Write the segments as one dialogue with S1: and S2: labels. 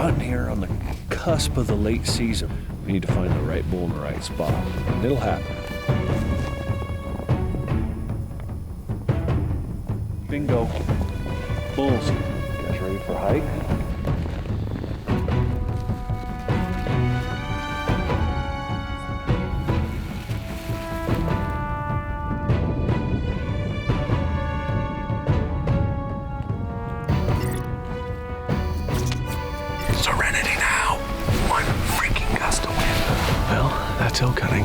S1: hunting here on the cusp of the late season. We need to find the right bull in the right spot, and it'll happen. Bingo. Bulls. You guys ready for a hike?
S2: Serenity now. One freaking gust of wind.
S1: Well, that's hill cutting.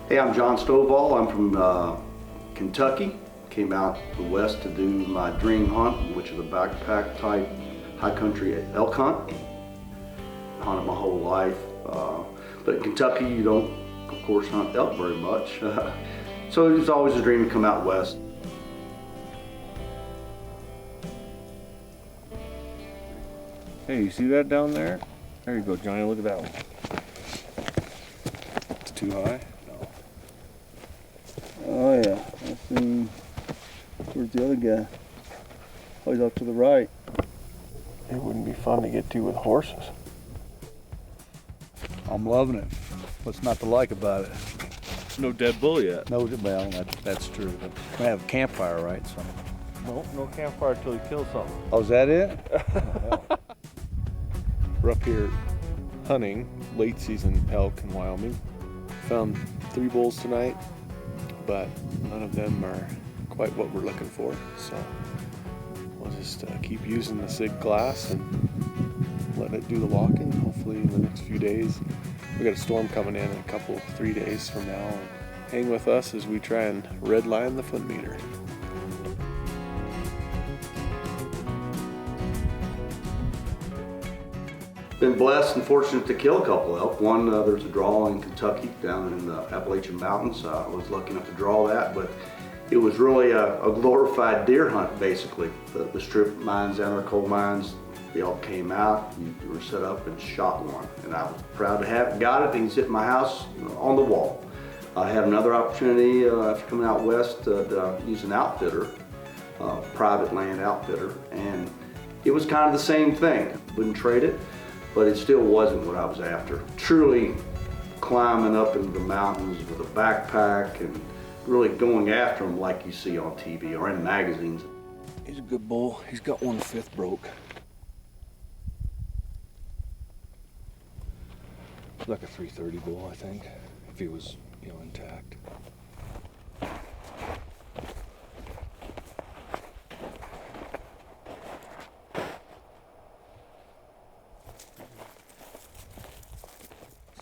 S3: Hey, I'm John Stovall. I'm from Kentucky. Came out to the west to do my dream hunt, which is a backpack type high country elk hunt. I hunted my whole life, but in Kentucky you don't, of course, hunt elk very much. So it was always a dream to come out west.
S1: Hey, you see that down there? There you go, Johnny. Look at that one. It's too high? No.
S4: Oh yeah, where's the other guy? Oh, he's off to the right.
S1: It wouldn't be fun to get to with horses.
S4: I'm loving it. What's not to like about it?
S1: No dead bull yet.
S4: No, well, that's true. But we have a campfire, right? So.
S1: No campfire till you kill something.
S4: Oh, is that it?
S5: We're up here hunting late season elk in Wyoming. Found 3 bulls tonight, but none of them are quite what we're looking for. So we'll just keep using the SIG glass and letting it do the walking. Hopefully in the next few days. We got a storm coming in a 3 days from now. And hang with us as we try and redline the foot meter.
S3: Been blessed and fortunate to kill a couple elk. One, there's a draw in Kentucky down in the Appalachian Mountains. I was lucky enough to draw that, but it was really a glorified deer hunt, basically. The strip mines and our coal mines, they all came out, you were set up and shot one. And I was proud to have got it, and he's at my house on the wall. I had another opportunity after coming out west to use an outfitter, private land outfitter, and it was kind of the same thing. Wouldn't trade it, but it still wasn't what I was after. Truly climbing up into the mountains with a backpack and really going after them like you see on TV or in magazines.
S4: He's a good bull. He's got 1/5 broke.
S1: Like a 330 bull, I think, if he was, intact.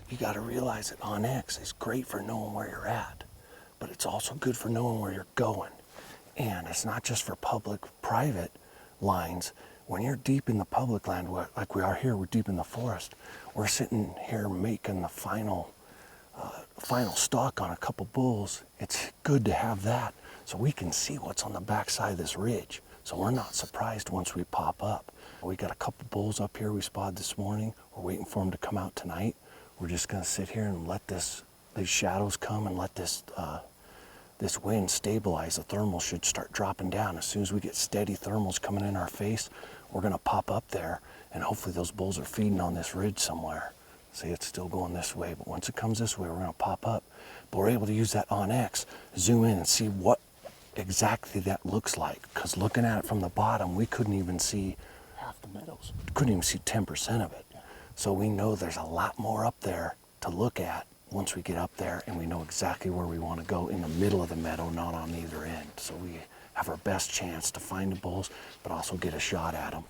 S2: You got to realize that onX is great for knowing where you're at, but it's also good for knowing where you're going. And it's not just for public-private lines. When you're deep in the public land, like we are here, we're deep in the forest. We're sitting here making the final stalk on a couple bulls. It's good to have that so we can see what's on the backside of this ridge. So we're not surprised once we pop up. We got a couple bulls up here we spotted this morning. We're waiting for them to come out tonight. We're just gonna sit here and let these shadows come and let this wind stabilize. The thermals should start dropping down. As soon as we get steady thermals coming in our face, we're gonna pop up there, and hopefully those bulls are feeding on this ridge somewhere. See, it's still going this way, but once it comes this way, we're gonna pop up. But we're able to use that onX, zoom in and see what exactly that looks like. Because looking at it from the bottom, we couldn't even see
S4: Half the meadows.
S2: couldn't even see 10% of it. So we know there's a lot more up there to look at once we get up there, and we know exactly where we want to go in the middle of the meadow, not on either end. So we have our best chance to find the bulls, but also get a shot at them.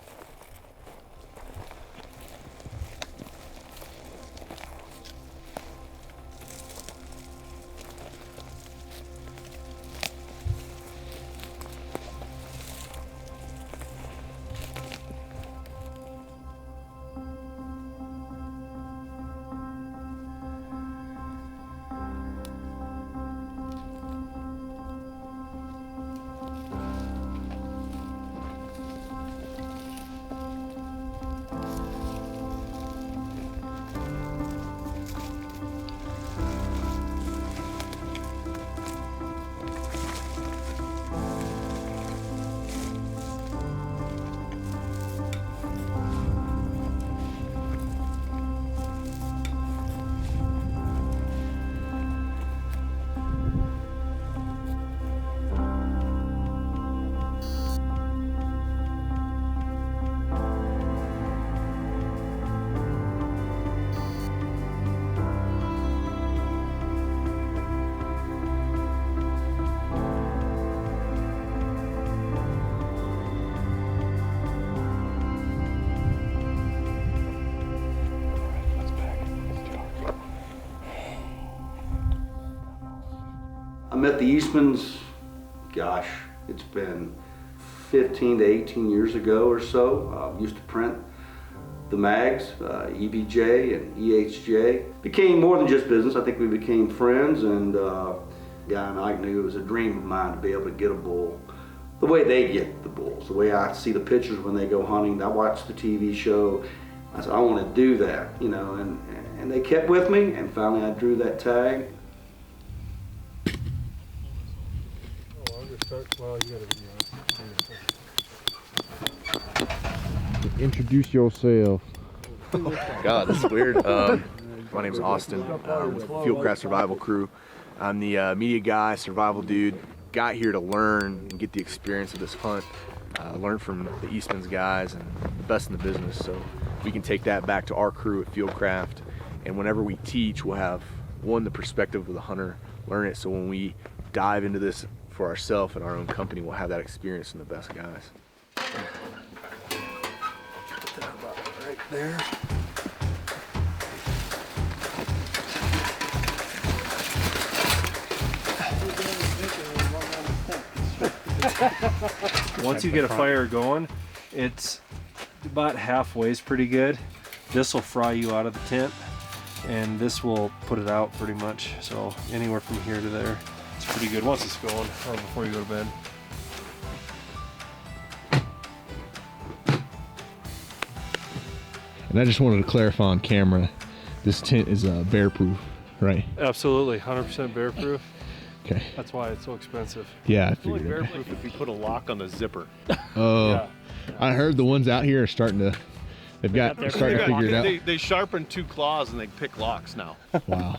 S3: met the Eastmans, gosh, it's been 15 to 18 years ago or so. Used to print the mags, EBJ and EHJ. Became more than just business. I think we became friends, and Guy and Ike knew it was a dream of mine to be able to get a bull the way they get the bulls, the way I see the pictures when they go hunting. I watch the TV show. I said, I want to do that, you know, and they kept with me, and finally I drew that tag.
S6: Introduce yourself.
S7: God, this is weird. My name is Austen. With Fieldcraft Survival Crew. I'm the media guy, survival dude. Got here to learn and get the experience of this hunt. Learn from the Eastmans guys and the best in the business, so we can take that back to our crew at Fieldcraft. And whenever we teach, we'll have the perspective of the hunter, learn it, so when we dive into this for ourselves and our own company, we'll have that experience from the best guys.
S2: Put that about right there.
S1: Once you get a fire going, it's about halfway is pretty good. This will fry you out of the tent, and this will put it out pretty much. So anywhere from here to there, it's pretty good once it's going, or before you go to bed.
S6: And I just wanted to clarify on camera, this tent is bear proof, right?
S1: Absolutely, 100% bear proof.
S6: Okay.
S1: That's why it's so expensive.
S6: Yeah, I
S4: It's only
S6: figured.
S4: bear proof if you put a lock on the zipper.
S6: Oh,
S1: Yeah.
S6: I heard the ones out here are starting to. They've got starting to figure it out.
S4: They sharpen 2 claws and they pick locks now.
S6: Wow.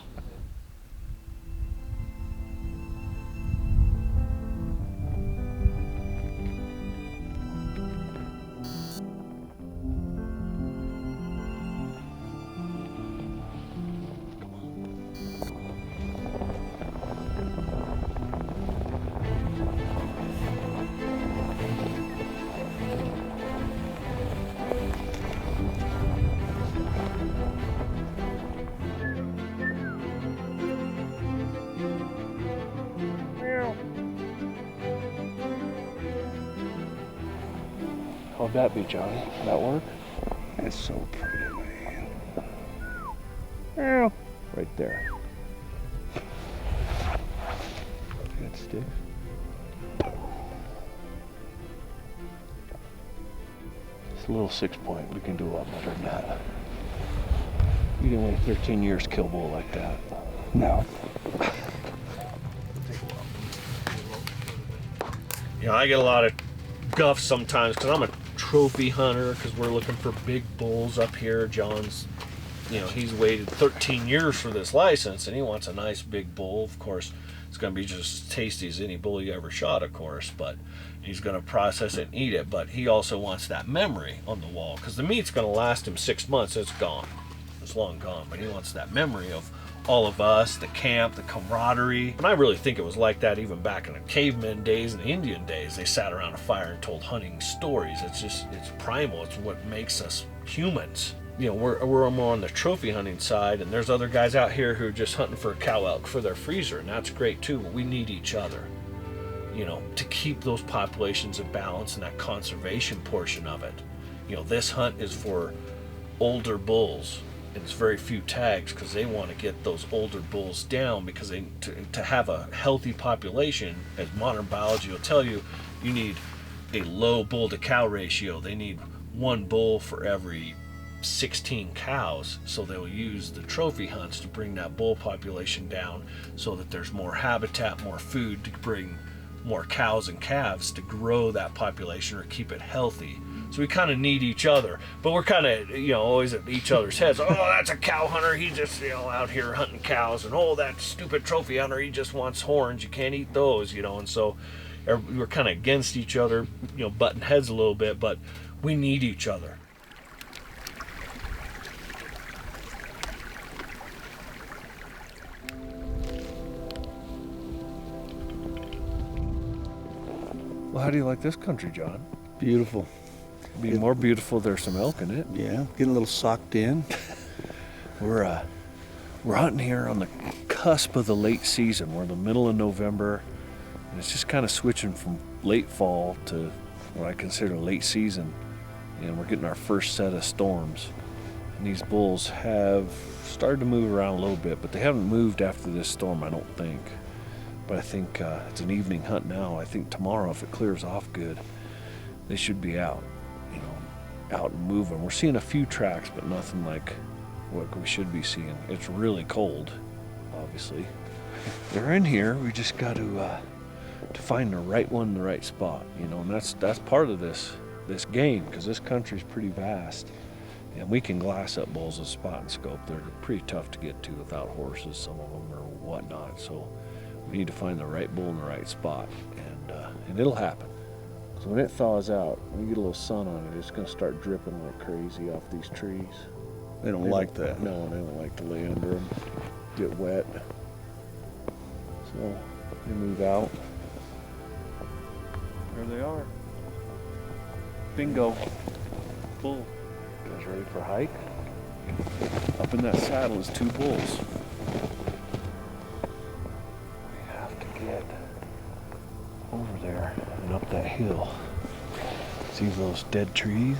S1: How'd that be, Johnny? That work?
S2: That's so pretty, man.
S1: Right there. Good stick. It's a little 6-point. We can do a lot better than that. You didn't wait 13 years to kill a bull like that.
S2: No.
S8: You know, I get a lot of guff sometimes because I'm a trophy hunter, because we're looking for big bulls up here. John's, you know, he's waited 13 years for this license, and he wants a nice big bull. Of course, it's going to be just as tasty as any bull you ever shot, of course, but he's going to process it and eat it. But he also wants that memory on the wall, because the meat's going to last him 6 months. It's gone. It's long gone. But he wants that memory of all of us, the camp, the camaraderie. And I really think it was like that even back in the caveman days and the Indian days. They sat around a fire and told hunting stories. It's primal. It's what makes us humans. You know, we're more on the trophy hunting side, and there's other guys out here who are just hunting for a cow elk for their freezer, and that's great too, but we need each other, you know, to keep those populations in balance and that conservation portion of it. You know, this hunt is for older bulls. It's very few tags because they want to get those older bulls down, because to have a healthy population, as modern biology will tell you, you need a low bull to cow ratio. They need 1 bull for every 16 cows, so they'll use the trophy hunts to bring that bull population down so that there's more habitat, more food to bring more cows and calves to grow that population or keep it healthy. So we kind of need each other, but we're kind of, you know, always at each other's heads. Oh, that's a cow hunter. He's just, you know, out here hunting cows. And oh, that stupid trophy hunter, he just wants horns. You can't eat those, you know. And so we're kind of against each other, you know, butting heads a little bit, but we need each other.
S1: Well, how do you like this country, John?
S2: Beautiful.
S1: Be more beautiful. There's some elk in it.
S2: Yeah, getting a little socked in. We're
S5: We're hunting here on the cusp of the late season. We're in the middle of November, and it's just kind of switching from late fall to what I consider late season. And we're getting our first set of storms. And these bulls have started to move around a little bit, but they haven't moved after this storm, I don't think. But I think it's an evening hunt now. I think tomorrow, if it clears off good, they should be out, out and moving. We're seeing a few tracks, but nothing like what we should be seeing. It's really cold, obviously. They're in here. We just got to find the right one in the right spot, and that's part of this game, because this country's pretty vast, and we can glass up bulls with spot and scope. They're pretty tough to get to without horses, some of them, or whatnot. So we need to find the right bull in the right spot, and it'll happen. So when it thaws out, when you get a little sun on it, it's going to start dripping like crazy off these trees.
S4: They don't like that.
S5: No, they don't like to lay under them, get wet. So they move out. There they are. Bingo. Bull. You guys ready for a hike? Up in that saddle is 2 bulls. We have to get over there and up that hill. See those dead trees?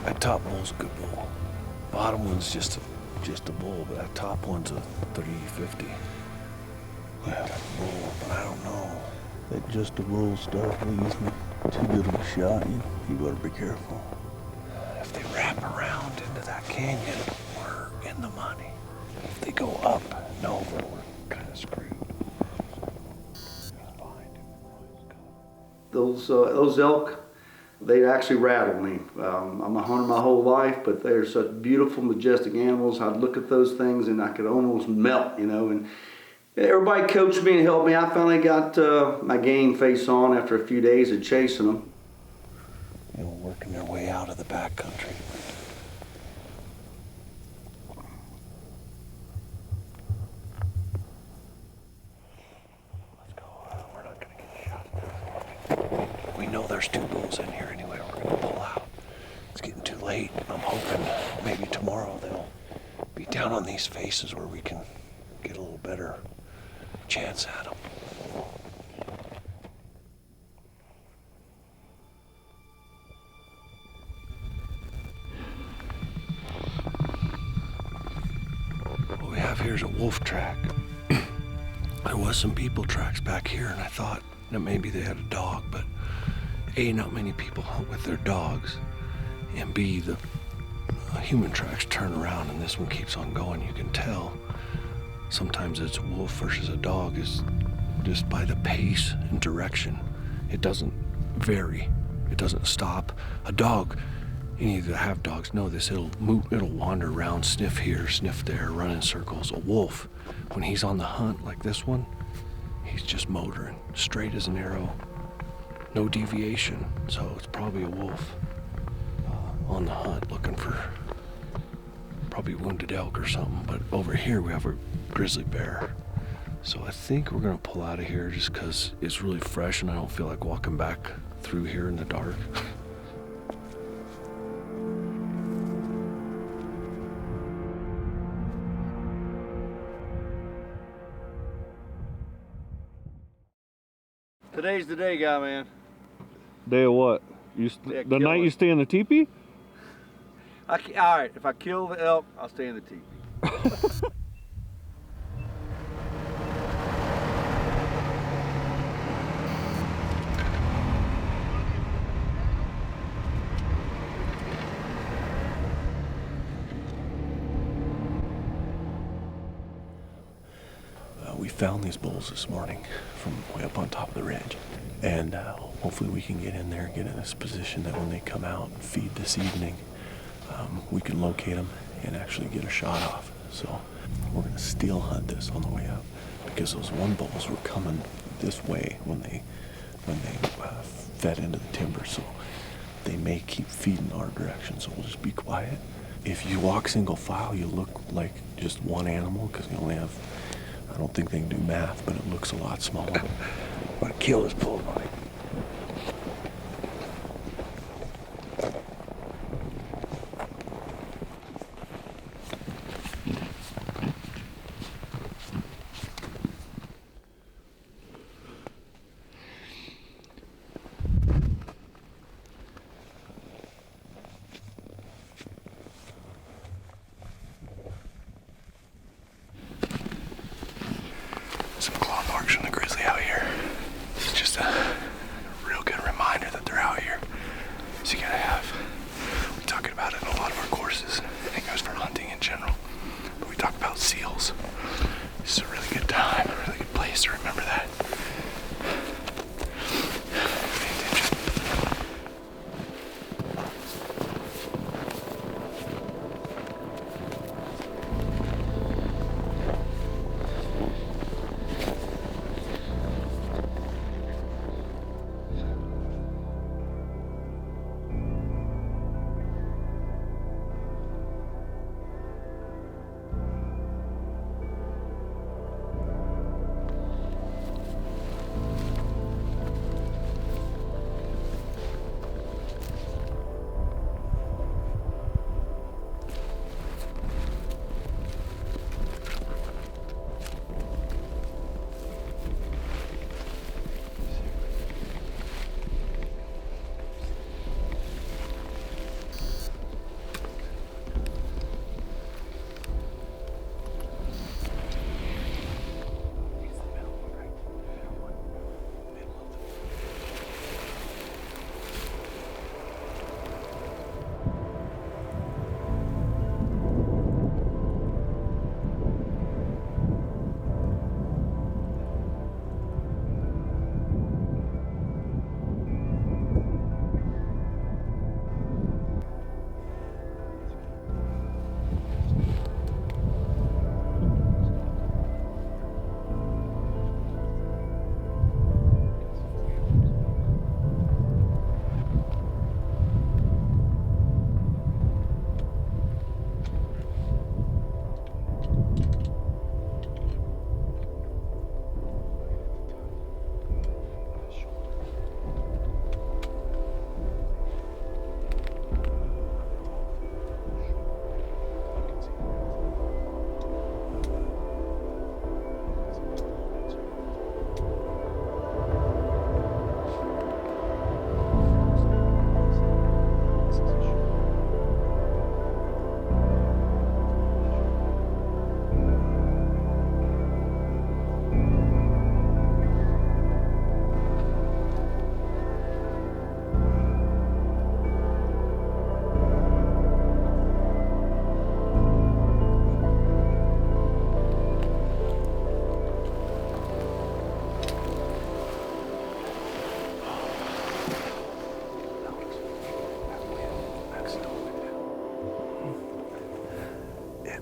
S5: That top bull's a good bull. Bottom one's just a bull, but that top one's a 350.
S2: Yeah, bull, but I don't know. That just a bull stuff leaves me too good of a shot. You better be careful.
S5: If they wrap around into that canyon, we're in the money. If they go up and over, we're kind of screwed.
S3: Those elk, they actually rattle me. I'm a hunter my whole life, but they're such beautiful, majestic animals. I'd look at those things and I could almost melt, and everybody coached me and helped me. I finally got my game face on after a few days of chasing them.
S2: Working their way out of the back country.
S5: Let's go. We're not going to get shot. We know there's 2 bulls in here anyway. We're going to pull out. It's getting too late. I'm hoping maybe tomorrow they'll be down on these faces where we can get a little better chance at them. What we have here is a wolf track. There was some people tracks back here, and I thought that maybe they had a dog, but A, not many people hunt with their dogs, and B, the human tracks turn around and this one keeps on going. You can tell sometimes it's a wolf versus a dog is just by the pace and direction. It doesn't vary. It doesn't stop. A dog, any that have dogs know this, it'll move, it'll wander around, sniff here, sniff there, run in circles. A wolf, when he's on the hunt like this one, he's just motoring, straight as an arrow, no deviation. So it's probably a wolf on the hunt looking for probably wounded elk or something. But over here we have a grizzly bear. So I think we're gonna pull out of here just because it's really fresh and I don't feel like walking back through here in the dark.
S4: Today's the day, guy, man.
S5: Day of what?
S4: Yeah,
S5: the night you stay in the teepee?
S4: All right, if I kill the elk, I'll stay in the teepee.
S2: We found these bulls this morning from way up on top of the ridge, and hopefully we can get in there and get in this position that when they come out and feed this evening, we can locate them and actually get a shot off. So we're going to steel hunt this on the way up because those 1 bulls were coming this way when they fed into the timber, so they may keep feeding our direction, so we'll just be quiet. If you walk single file, you look like just one animal because you only have, I don't think they can do math, but it looks a lot smaller. I'm gonna kill this bull, buddy.
S9: So you gotta have, we talk about it in a lot of our courses. It goes for hunting in general. But we talk about seals. This is a really good time, a really good place to remember that. Pay attention.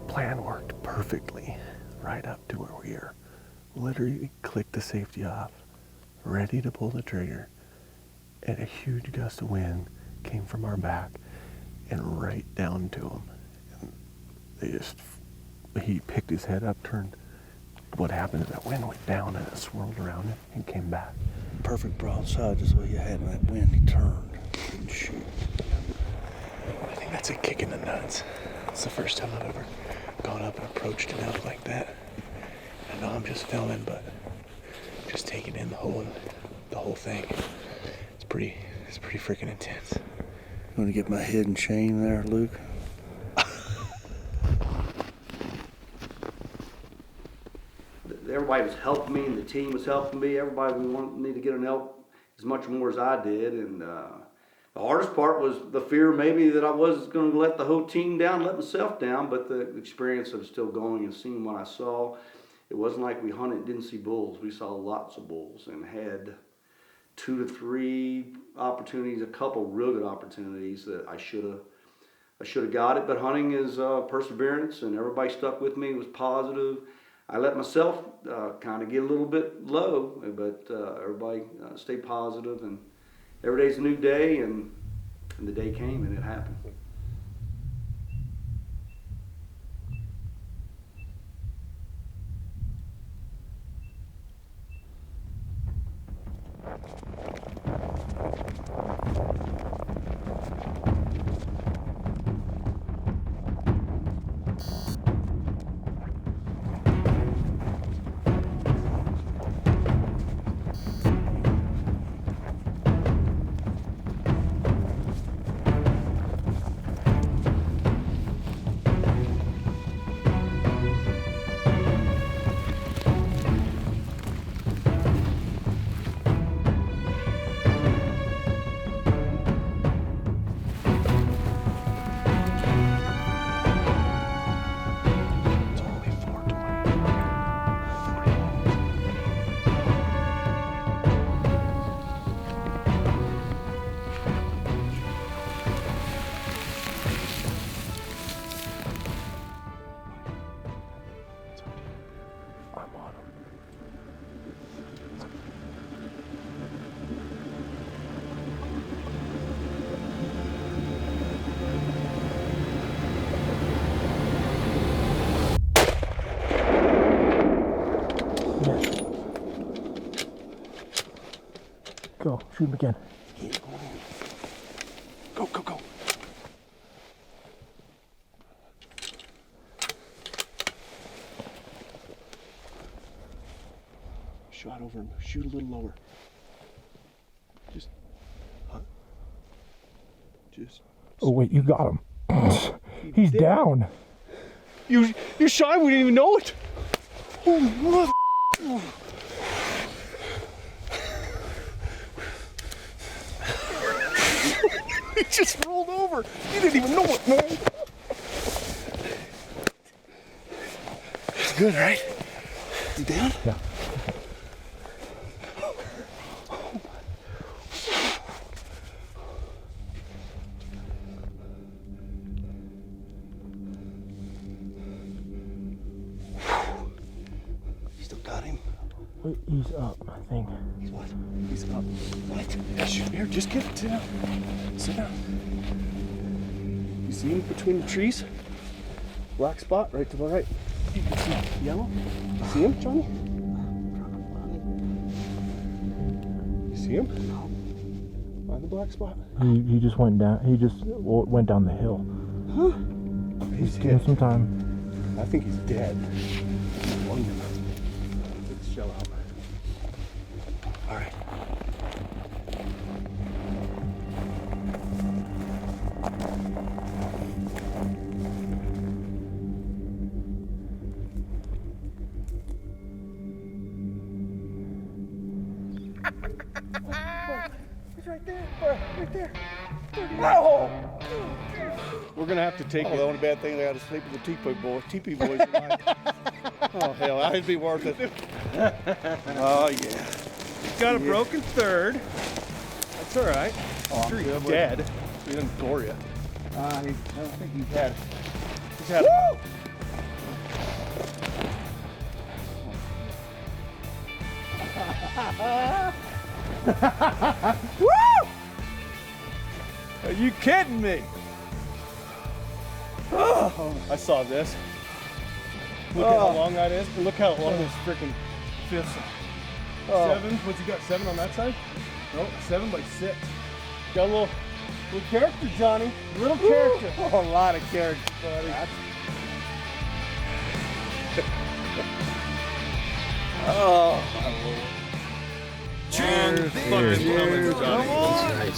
S2: Plan worked perfectly right up to where we were. Literally clicked the safety off, ready to pull the trigger, and a huge gust of wind came from our back and right down to him. And he picked his head up, turned. What happened is that wind went down and it swirled around him and came back.
S10: Perfect broadside, just what you had in that wind. He turned, couldn't shoot.
S9: I think that's a kick in the nuts. It's the first time I've ever gone up and approached an elk like that. I know I'm just filming, but just taking in the whole thing. It's pretty freaking intense.
S10: You want to get my head and chain there, Luke?
S3: Everybody was helping me, and the team was helping me. Everybody wanted me to get an elk as much more as I did, and the hardest part was the fear maybe that I was going to let the whole team down, let myself down, but the experience of still going and seeing what I saw. It wasn't like we hunted and didn't see bulls. We saw lots of bulls and had 2 to 3 opportunities, a couple real good opportunities that I should have got it. But hunting is perseverance, and everybody stuck with me. It was positive. I let myself kind of get a little bit low, but everybody stayed positive, and every day's a new day, and the day came and it happened.
S2: Shoot him again.
S9: Go, go, go. Shot over him. Shoot a little lower. Just. Just.
S2: Oh wait, you got him. He's down.
S9: You shot. We didn't even know it. Oh mother. He just rolled over. You didn't even know it, man. It's good, right? You down?
S2: Yeah.
S9: You still got him?
S2: Wait, he's up, I think.
S9: He's what? He's up. What? Here, just get it. Sit down. Sit down. You see him between the trees? Black spot right to the right. You can see yellow. You see him, Johnny? You see him? Find the black spot.
S2: He just went down. He just went down the hill.
S9: Huh?
S2: He's getting some time.
S9: I think he's dead. Let's shell out. All right. It's right there. Right there. No! We're gonna have to take it.
S10: The only bad thing, I got to sleep with the teepee boys tonight. Oh hell, that'd be worth it. Oh yeah.
S9: Got a broken third. That's all right.
S10: Oh, I'm
S9: Sure,
S10: good
S9: he's
S10: with
S9: dead. He didn't gore you.
S10: I don't think he's had.
S9: He's had.
S10: Woo!
S9: Woo! Are you kidding me? Oh, I saw this. Look at how long that is. And look how long this freaking fifth. 7. What's he got? 7 on that side? No, 7 by 6. Got a little character, Johnny. Little character.
S10: Oh, a lot of character, buddy.
S9: Oh.
S6: Cheers.
S9: Cheers.
S6: Come on.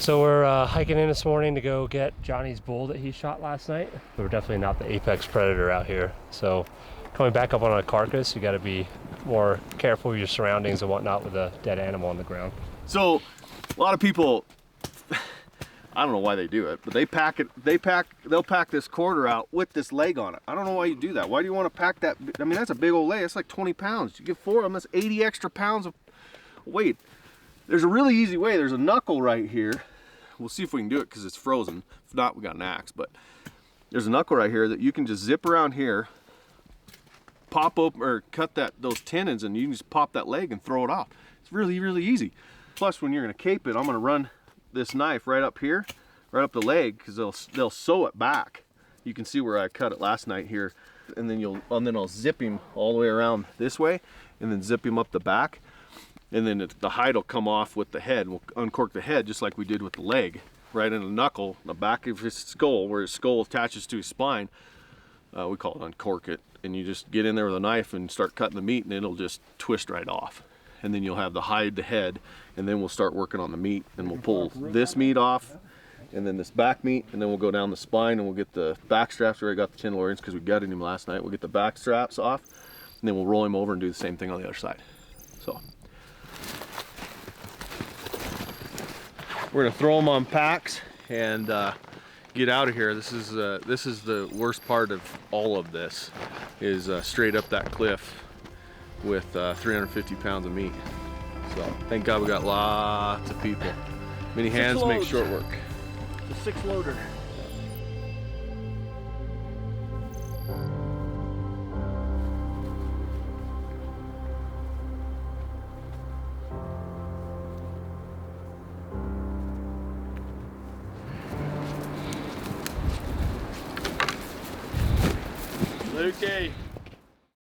S11: So we're hiking in this morning to go get Johnny's bull that he shot last night. We're definitely not the apex predator out here. So coming back up on a carcass, you got to be more careful with your surroundings and whatnot with a dead animal on the ground.
S5: So a lot of people, I don't know why they do it, but they'll pack this quarter out with this leg on it. I don't know why you do that. Why do you want to pack that? I mean, that's a big old leg. It's like 20 pounds. You get 4 of them, that's 80 extra pounds of weight. There's a really easy way. There's a knuckle right here. We'll see if we can do it because it's frozen. If not, we got an axe, but there's a knuckle right here that you can just zip around here, pop open or cut those tendons, and you can just pop that leg and throw it off. It's really, really easy. Plus, when you're gonna cape it, I'm gonna run this knife right up here, right up the leg, because they'll sew it back. You can see where I cut it last night here, and then I'll zip him all the way around this way, and then zip him up the back, and then the hide will come off with the head. We'll uncork the head just like we did with the leg, right in the knuckle, the back of his skull, where his skull attaches to his spine. We call it uncork it, and you just get in there with a knife and start cutting the meat, and it'll just twist right off. And then you'll have the hide, the head, and then we'll start working on the meat, and we'll pull this meat off, and then this back meat, and then we'll go down the spine, and we'll get the back straps where I got the tenderloins because we gutted him last night. We'll get the back straps off, and then we'll roll him over and do the same thing on the other side. So we're gonna throw them on packs and get out of here. This is the worst part of all of this, is straight up that cliff with 350 pounds of meat. So thank God we got lots of people. Many hands make short work.
S9: The 6-loader.
S8: Okay.